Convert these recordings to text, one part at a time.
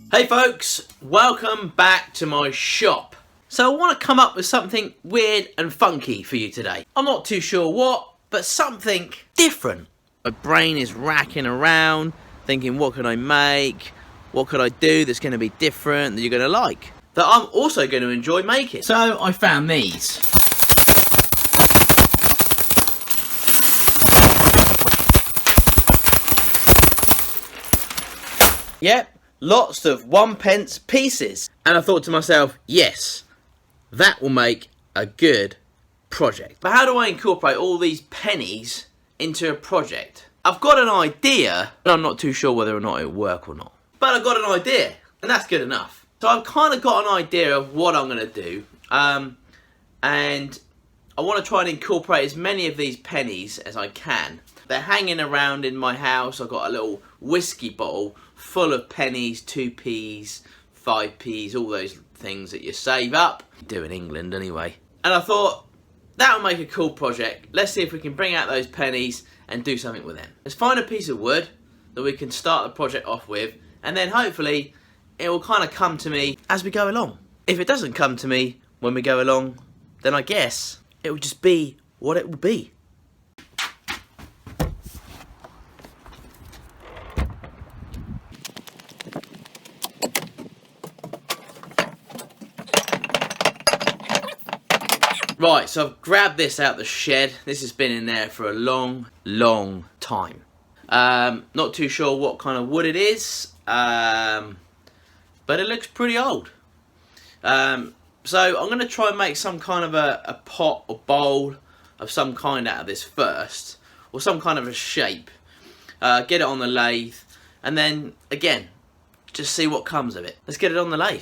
Hey folks, welcome back to my shop. So I want to come up with something weird and funky for you today. I'm not too sure what, but something different. My brain is racking around, thinking what can I make, what could I do that's going to be different, that you're going to like, that I'm also going to enjoy making. So I found these. Yep. Lots of 1p pieces. And I thought to myself, yes, that will make a good project. But how do I incorporate all these pennies into a project? I've got an idea, but I'm not too sure whether or not it'll work or not. But I've got an idea, and that's good enough. So I've kind of got an idea of what I'm going to do. And I want to try and incorporate as many of these pennies as I can. They're hanging around in my house. I've got a little whiskey bottle full of pennies, 2p's, 5p's, all those things that you save up. Do in England anyway. And I thought, that would make a cool project. Let's see if we can bring out those pennies and do something with them. Let's find a piece of wood that we can start the project off with, and then hopefully it will kind of come to me as we go along. If it doesn't come to me when we go along, then I guess it will just be what it will be. Right, so I've grabbed this out the shed. This has been in there for a long, long time. Not too sure what kind of wood it is, but it looks pretty old. So I'm going to try and make some kind of a pot or bowl of some kind out of this first, or some kind of a shape. Get it on the lathe, and then, again, just see what comes of it. Let's get it on the lathe.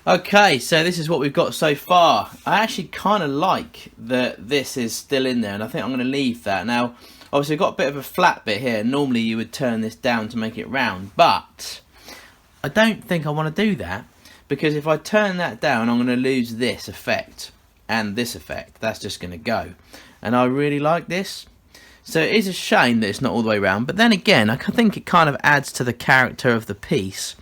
Okay, so this is what we've got so far. I actually kind of like that this is still in there, and I think I'm going to leave that. Now, obviously I've got a bit of a flat bit here. Normally you would turn this down to make it round, but I don't think I want to do that, because if I turn that down, I'm going to lose this effect and this effect. That's just going to go. And I really like this. So it is a shame that it's not all the way around, but then again, I think it kind of adds to the character of the piece,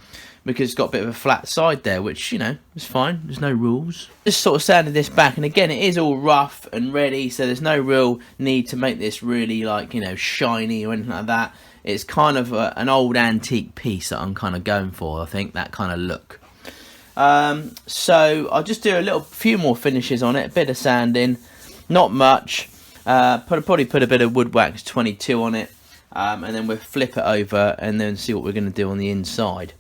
because it's got a bit of a flat side there, which, you know, is fine. There's no rules. Just sort of sanded this back, and again, it is all rough and ready, so there's no real need to make this really, like, you know, shiny or anything like that. It's kind of an old antique piece that I'm kind of going for, I think, that kind of look. So I'll just do a few more finishes on it, a bit of sanding, not much. Probably put a bit of WOODWAX 22 on it, and then we'll flip it over and then see what we're going to do on the inside.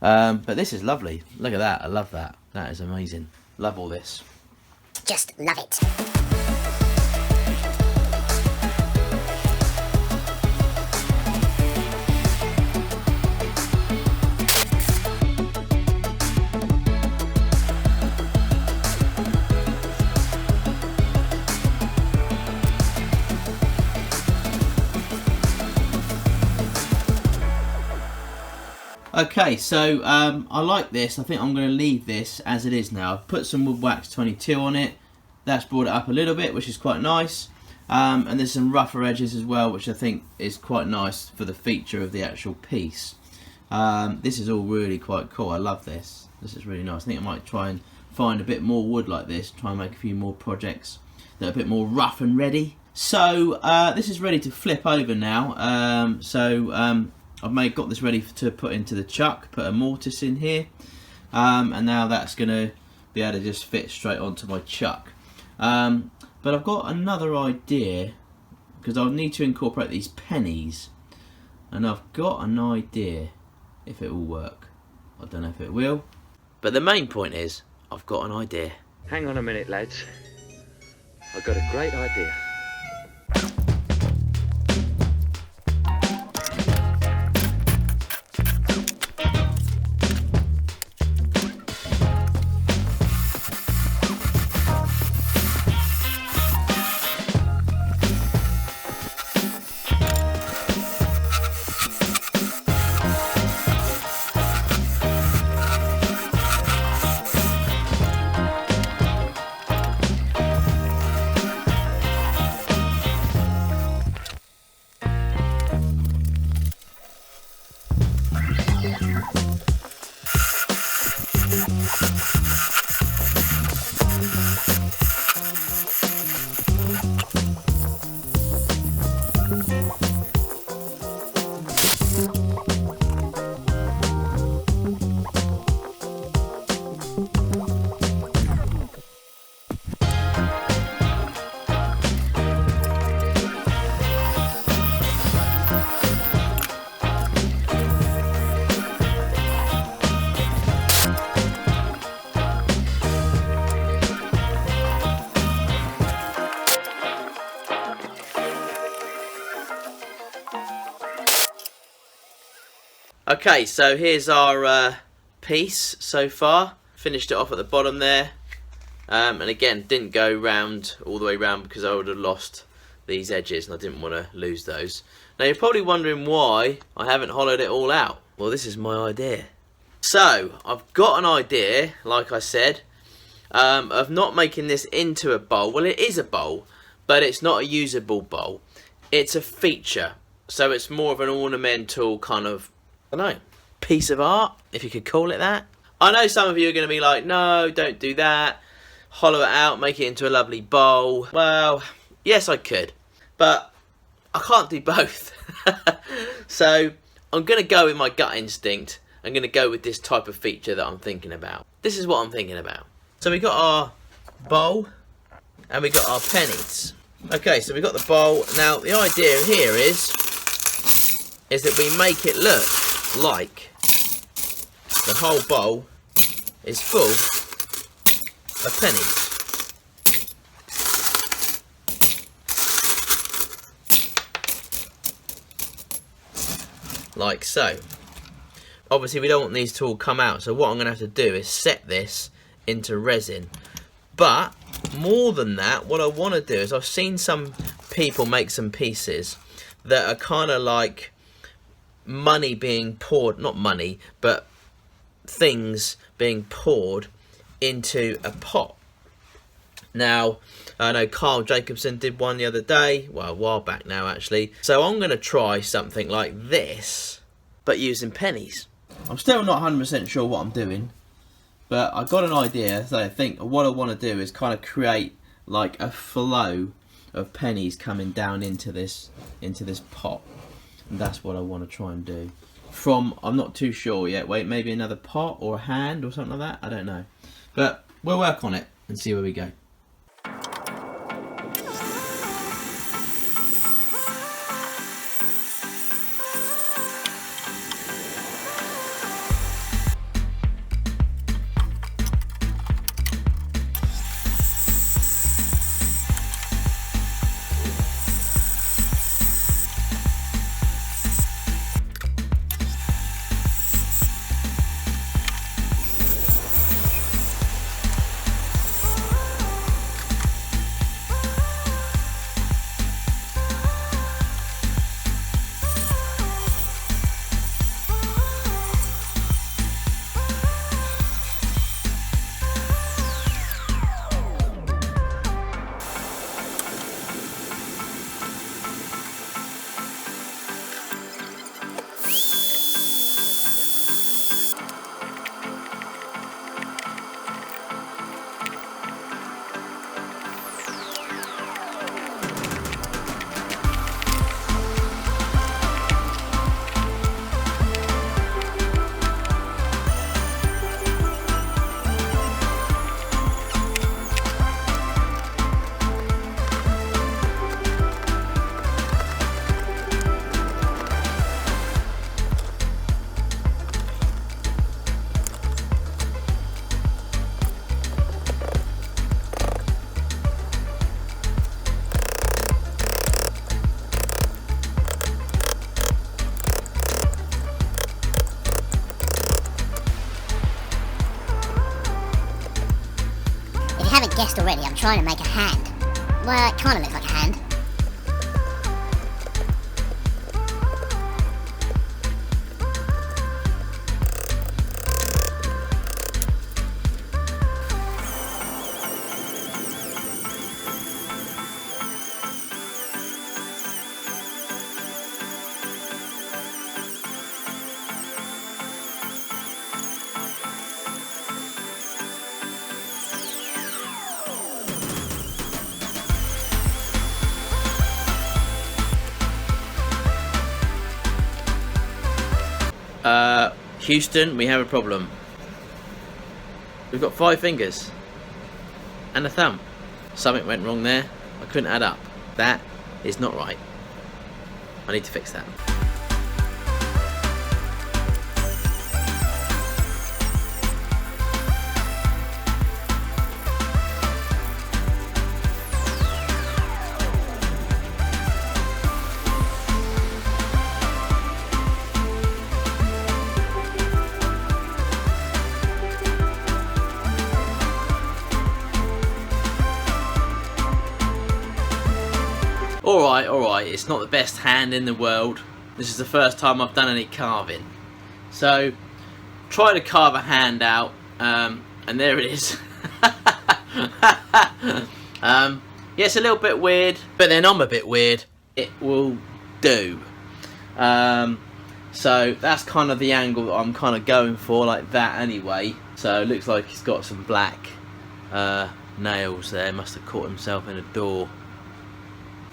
But this is lovely. Look at that. I love that. That is amazing. Love all this. Just love it. Okay, so I like this. I think I'm going to leave this as it is now. I've put some WOODWAX 22 on it. That's brought it up a little bit, which is quite nice. And there's some rougher edges as well, which I think is quite nice for the feature of the actual piece. This is all really quite cool. I love this. This is really nice. I think I might try and find a bit more wood like this. Try and make a few more projects that are a bit more rough and ready. So this is ready to flip over now. I've got this ready to put into the chuck, put a mortise in here, and now that's going to be able to just fit straight onto my chuck. But I've got another idea, because I'll need to incorporate these pennies, and I've got an idea if it will work. I don't know if it will, but the main point is I've got an idea. Hang on a minute, lads. I've got a great idea. Okay, so here's our piece so far. Finished it off at the bottom there, and again didn't go round all the way round because I would have lost these edges and I didn't want to lose those. Now you're probably wondering why I haven't hollowed it all out. Well, this is my idea. So I've got an idea, like I said, of not making this into a bowl. Well, it is a bowl, but it's not a usable bowl. It's a feature, so it's more of an ornamental kind of, I don't know, piece of art, if you could call it that. I know some of you are going to be like, no, don't do that. Hollow it out, make it into a lovely bowl. Well, yes, I could, but I can't do both. So I'm going to go with my gut instinct. I'm going to go with this type of feature that I'm thinking about. This is what I'm thinking about. So we got our bowl and we got our pennies. Okay, so we got the bowl. Now the idea here is that we make it look like the whole bowl is full of pennies. Like so. obviously we don't want these to all come out, so what I'm going to have to do is set this into resin. But more than that, what I want to do is, I've seen some people make some pieces that are kind of like money being poured, not money, but things being poured into a pot. Now, I know Carl Jacobson did one the other day, well, a while back now actually. So I'm going to try something like this, but using pennies. I'm still not 100% sure what I'm doing, but I've got an idea. So I think what I want to do is kind of create like a flow of pennies coming down into this pot. And that's what I want to try and do. From, I'm not too sure yet. Wait, maybe another pot or a hand or something like that. I don't know. But we'll work on it and see where we go. If you haven't guessed already, I'm trying to make a hand. Well, it kind of looks like a hand. Houston, we have a problem. We've got 5 fingers and a thumb. Something went wrong there. I couldn't add up. That is not right. I need to fix that. Alright, it's not the best hand in the world. This is the first time I've done any carving. So, try to carve a hand out, and there it is. Yeah, it's a little bit weird, but then I'm a bit weird. It will do. So, that's kind of the angle that I'm kind of going for, like that anyway. So, it looks like he's got some black nails there. Must have caught himself in a door.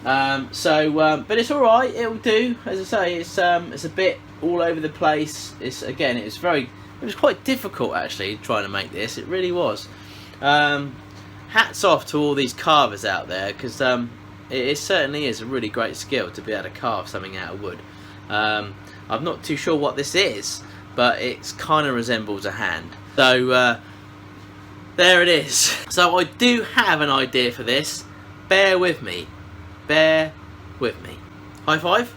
But it's alright, it'll do. As I say, it's a bit all over the place. It was quite difficult actually trying to make this. It really was. Hats off to all these carvers out there, because it certainly is a really great skill to be able to carve something out of wood. I'm not too sure what this is, but it kind of resembles a hand. So there it is. So I do have an idea for this. Bear with me. Bear with me. High five.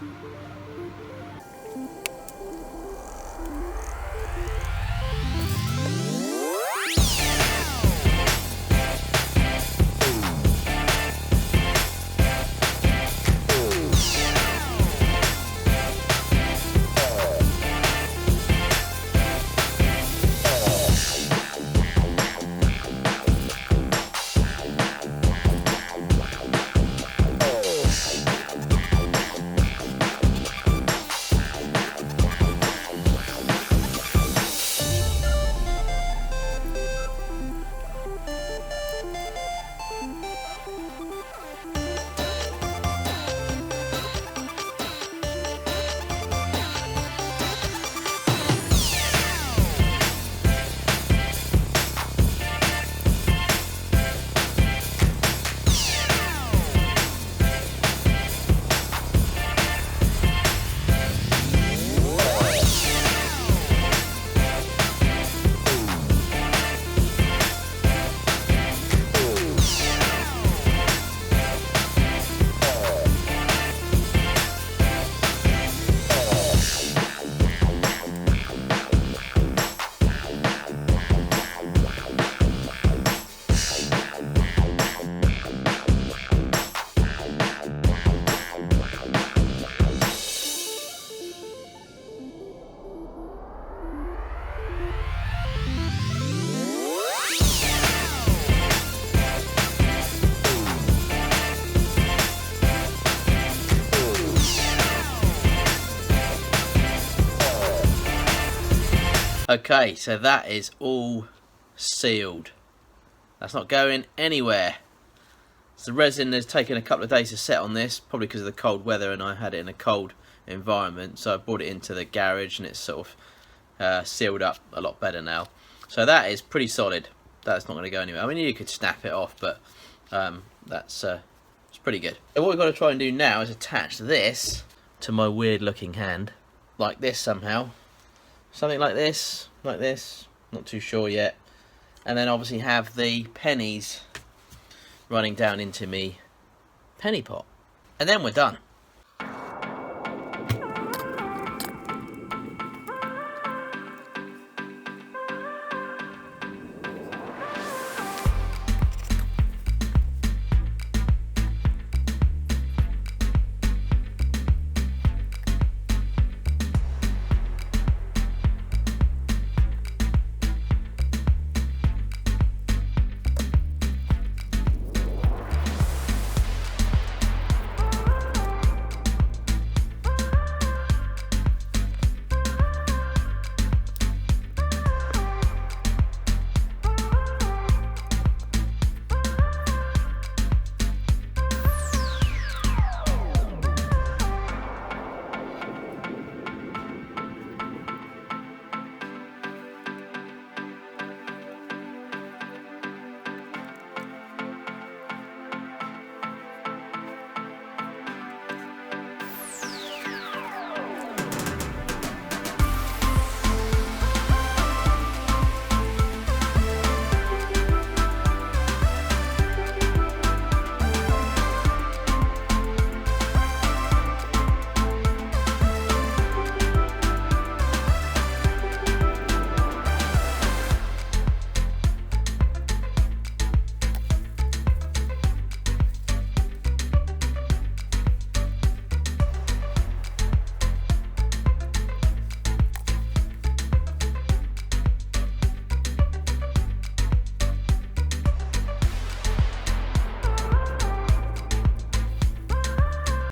Okay, so that is all sealed. That's not going anywhere. So the resin has taken a couple of days to set on this, probably because of the cold weather, and I had it in a cold environment. So I brought it into the garage and it's sort of sealed up a lot better now. So that is pretty solid. That's not going to go anywhere. I mean, you could snap it off, but it's pretty good. So what we've got to try and do now is attach this to my weird looking hand, like this somehow. Something like this, not too sure yet. And then obviously have the pennies running down into me penny pot. And then we're done.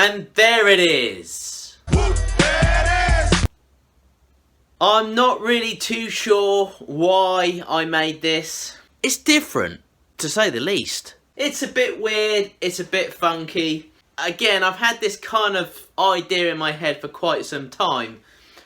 And there it is. I'm not really too sure why I made this. It's different, to say the least. It's a bit weird, it's a bit funky. Again, I've had this kind of idea in my head for quite some time.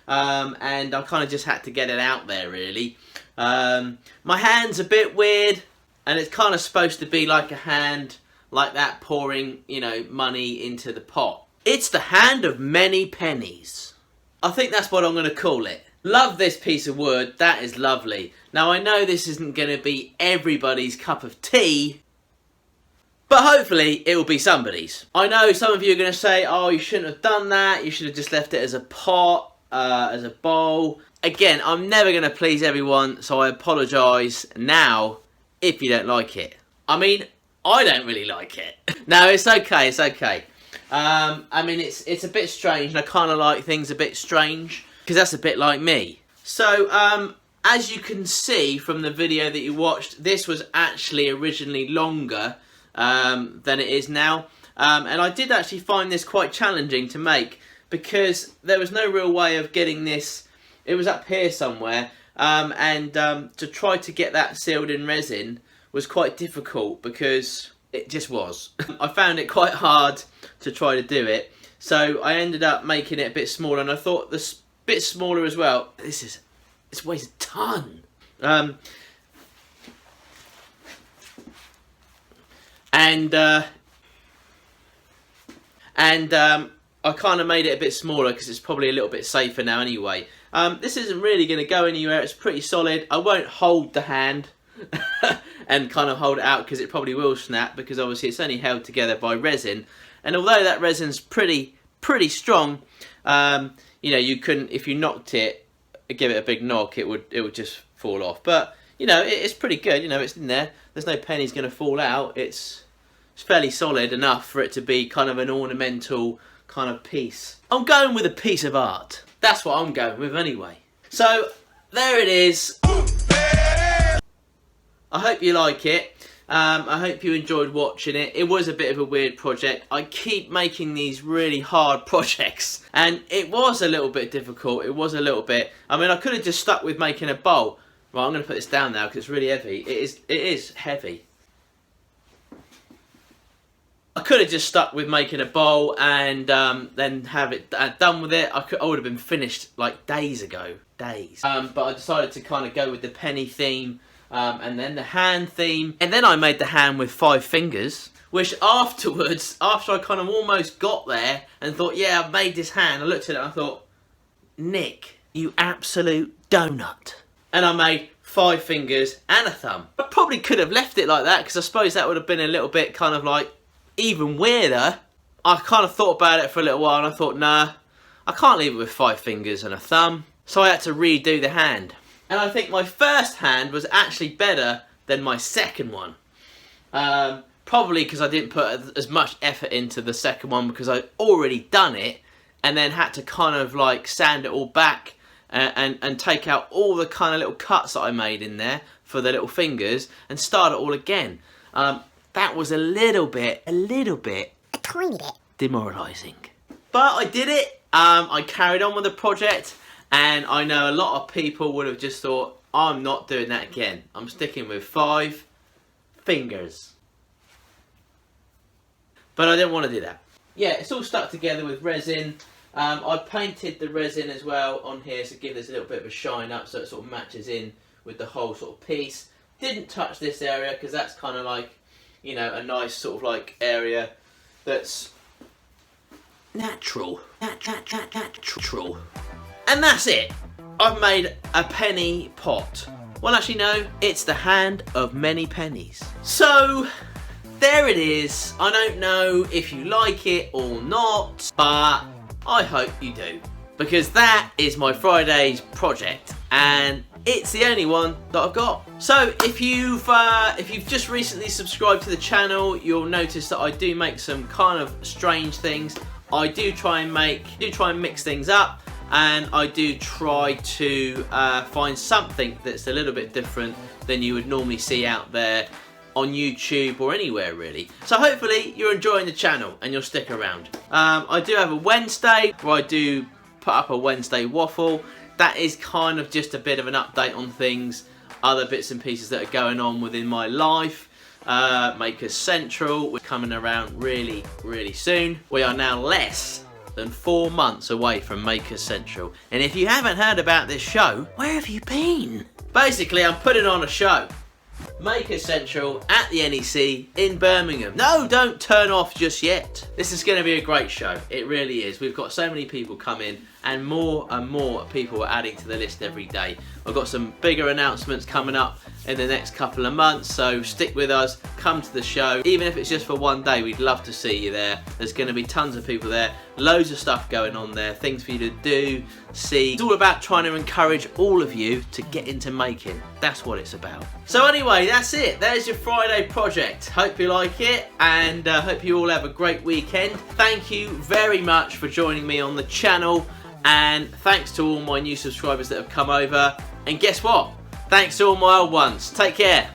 And I kind of just had to get it out there, really. My hand's a bit weird, and it's kind of supposed to be like a hand like that, pouring, you know, money into the pot. It's the hand of many pennies. I think that's what I'm going to call it. Love this piece of wood. That is lovely. Now, I know this isn't going to be everybody's cup of tea, but hopefully it will be somebody's. I know some of you are going to say, oh, you shouldn't have done that. You should have just left it as a pot, as a bowl. Again, I'm never going to please everyone, so I apologise now if you don't like it. I mean, I don't really like it. No, it's okay, it's okay. I mean, it's a bit strange, and I kind of like things a bit strange, because that's a bit like me. So, as you can see from the video that you watched, this was actually originally longer than it is now. And I did actually find this quite challenging to make, because there was no real way of getting this. It was up here somewhere, and to try to get that sealed in resin was quite difficult, because it just was. I found it quite hard to try to do it, so I ended up making it a bit smaller, and I thought this bit smaller as well. This weighs a ton. I kind of made it a bit smaller because it's probably a little bit safer now anyway. This isn't really going to go anywhere. It's pretty solid. I won't hold the hand and kind of hold it out, because it probably will snap, because obviously it's only held together by resin. And although that resin's pretty strong, you know, you couldn't, if you knocked it, give it a big knock, it would just fall off. But you know, it's pretty good. You know, it's in there. There's no pennies going to fall out. It's fairly solid enough for it to be kind of an ornamental kind of piece. I'm going with a piece of art. That's what I'm going with anyway. So there it is. I hope you like it. I hope you enjoyed watching it. It was a bit of a weird project. I keep making these really hard projects, and it was a little bit difficult. It was a little bit. I mean, I could have just stuck with making a bowl. Right, I'm going to put this down now because it's really heavy. It is heavy. I could have just stuck with making a bowl and then have it done with it. I would have been finished like days ago. Days. But I decided to kind of go with the penny theme. And then the hand theme, and then I made the hand with 5 fingers, which afterwards, after I kind of almost got there and thought, yeah, I've made this hand, I looked at it and I thought, Nick, you absolute donut. And I made 5 fingers and a thumb. I probably could have left it like that, because I suppose that would have been a little bit kind of like even weirder. I kind of thought about it for a little while and I thought, nah, I can't leave it with 5 fingers and a thumb. So I had to redo the hand. And I think my first hand was actually better than my second one. Probably because I didn't put as much effort into the second one, because I'd already done it and then had to kind of like sand it all back and take out all the kind of little cuts that I made in there for the little fingers and start it all again. That was a little bit, a tiny bit, demoralising. But I did it. I carried on with the project. And I know a lot of people would have just thought, I'm not doing that again. I'm sticking with 5 fingers. But I didn't want to do that. Yeah, it's all stuck together with resin. I painted the resin as well on here to give this a little bit of a shine up, so it sort of matches in with the whole sort of piece. Didn't touch this area because that's kind of like, you know, a nice sort of like area that's natural. Natural. And that's it. I've made a penny pot. Well, actually, no, it's the hand of many pennies. So, there it is. I don't know if you like it or not, but I hope you do. Because that is my Friday's project, and it's the only one that I've got. So, if you've just recently subscribed to the channel, you'll notice that I do make some kind of strange things. I do try and mix things up. And I do try to find something that's a little bit different than you would normally see out there on YouTube or anywhere really. So hopefully you're enjoying the channel and you'll stick around. I do have a Wednesday where I do put up a Wednesday waffle. That is kind of just a bit of an update on things, other bits and pieces that are going on within my life. Makers Central, we're coming around really, really soon. We are now less than 4 months away from Makers Central. And if you haven't heard about this show, where have you been? Basically, I'm putting on a show. Makers Central at the NEC in Birmingham. No, don't turn off just yet. This is going to be a great show. It really is. We've got so many people coming, and more people are adding to the list every day. I've got some bigger announcements coming up in the next couple of months, so stick with us, come to the show. Even if it's just for one day, we'd love to see you there. There's going to be tons of people there, loads of stuff going on there, things for you to do, see. It's all about trying to encourage all of you to get into making. That's what it's about. So anyway, that's it. There's your Friday project. Hope you like it, and hope you all have a great weekend. Thank you very much for joining me on the channel, and thanks to all my new subscribers that have come over. And guess what? Thanks to all my old ones. Take care.